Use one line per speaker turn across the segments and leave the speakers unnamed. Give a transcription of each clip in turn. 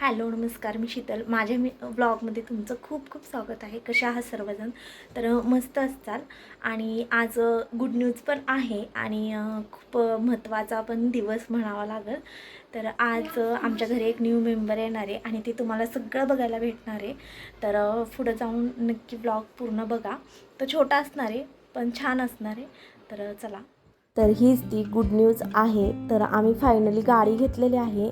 Hello नमस्कार, मी शीतल. माझ्या ब्लॉगमध्ये तुमचं खूप खूप स्वागत आहे. कशा आहात सर्वजण? तर मस्त असताल. आणि आज गुड न्यूज पण आहे आणि खूप महत्त्वाचा पण दिवस म्हणावा लागेल. तर आज आमच्या घरी एक न्यू मेंबर येणार आहे आणि ते तुम्हाला सगळं बघायला भेटणार आहे. तर पुढे जाऊन नक्की ब्लॉग पूर्ण बघा. तो छोटा असणार आहे पण छान असणार आहे. तर चला. तर हीच ती गुड न्यूज आहे. तर आम्ही फायनली गाडी घेतलेली आहे.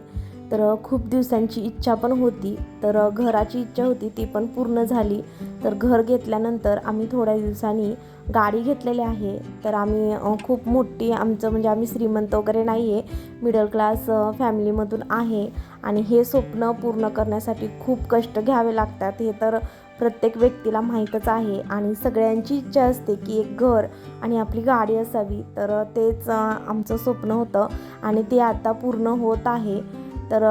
तर खूप दिवसांची इच्छा पण होती. तर घराची इच्छा होती ती पण पूर्ण झाली. तर घर घेतल्यानंतर आम्ही थोड्या दिवसांनी गाडी घेतलेली आहे. तर आम्ही खूप मोठी आमचं म्हणजे आम्ही श्रीमंत वगैरे नाही आहे, मिडल क्लास फॅमिलीमधून आहे. आणि हे स्वप्न पूर्ण करण्यासाठी खूप कष्ट घ्यावे लागतात, हे तर प्रत्येक व्यक्तीला माहीतच आहे. आणि सगळ्यांची इच्छा असते की एक घर आणि आपली गाडी असावी. तर तेच आमचं स्वप्न होतं आणि ते आता पूर्ण होत आहे. तर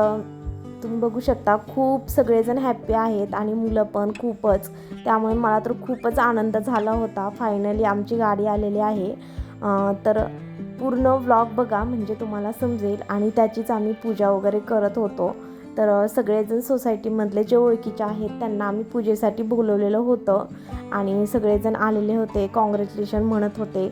तुम्ही बघू शकता खूप सगळेजण हॅप्पी आहेत आणि मुलं पण खूपच. त्यामुळे मला तर खूपच आनंद झाला होता. फायनली आमची गाडी आलेली आहे. तर पूर्ण व्लॉग बघा म्हणजे तुम्हाला समजेल. आणि त्याचीच आम्ही पूजा वगैरे करत होतो. तर सगळेजण सोसायटीमधले जे ओळखीचे आहेत त्यांना आम्ही पूजेसाठी बोलवलेलं होतं आणि सगळेजण आलेले होते, कॉंग्रॅच्युलेशन म्हणत होते.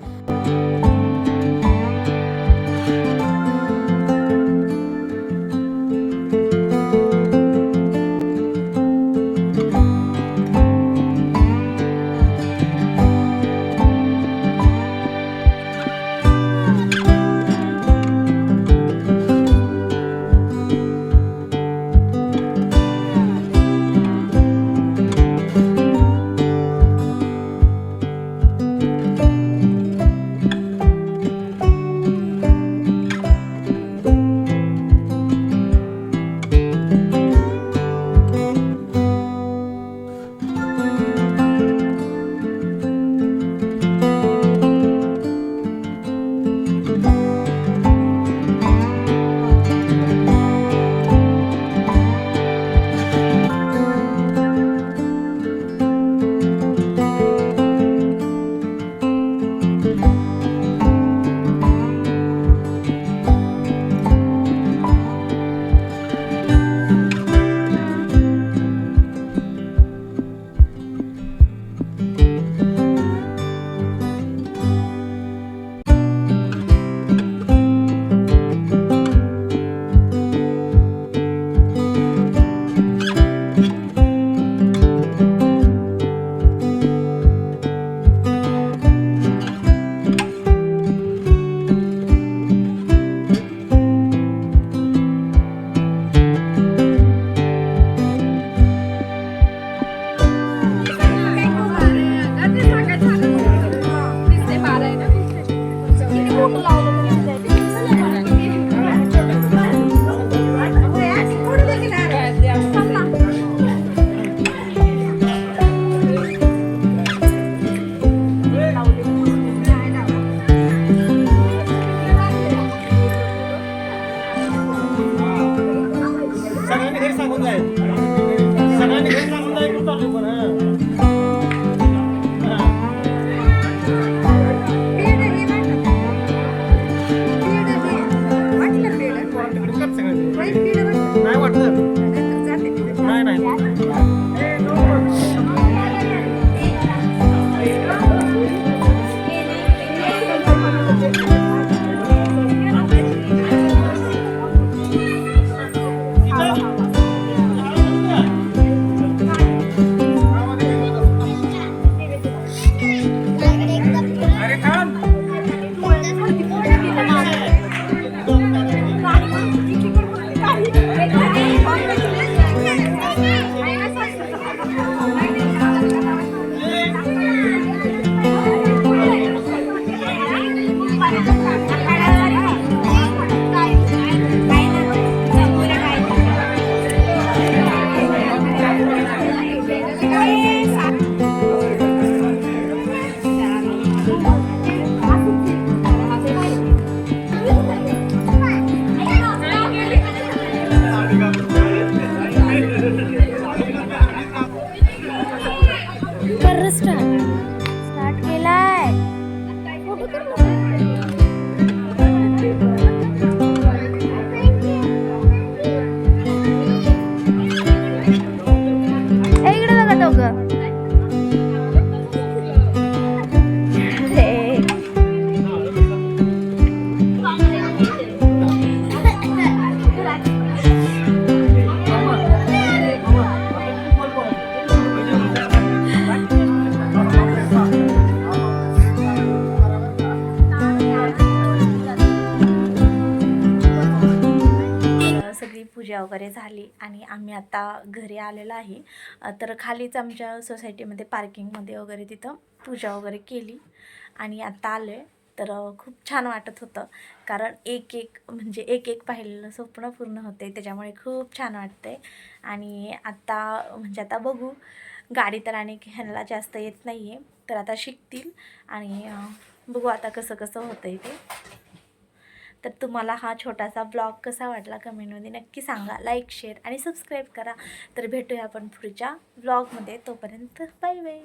आणि आम्ही आता घरी आलेलो आहे. तर खालीच आमच्या सोसायटीमध्ये पार्किंगमध्ये वगैरे तिथं पूजा वगैरे केली आणि आता आलो आहे. तर खूप छान वाटत होतं, कारण एक एक म्हणजे एक एक पाहिलेलं स्वप्न पूर्ण होते, त्याच्यामुळे खूप छान वाटते. आणि आता म्हणजे आता बघू, गाडी तर आणि ह्यांना जास्त येत नाही आहे, तर आता शिकतील आणि बघू आता कसं कसं होतं आहे ते. तर तुम्हाला हा छोटासा ब्लॉग कसा वाटला कमेंटमध्ये नक्की सांगा. लाईक, शेअर आणि सबस्क्राईब करा. तर भेटूया आपण पुढच्या ब्लॉगमध्ये. तोपर्यंत बाय बाय.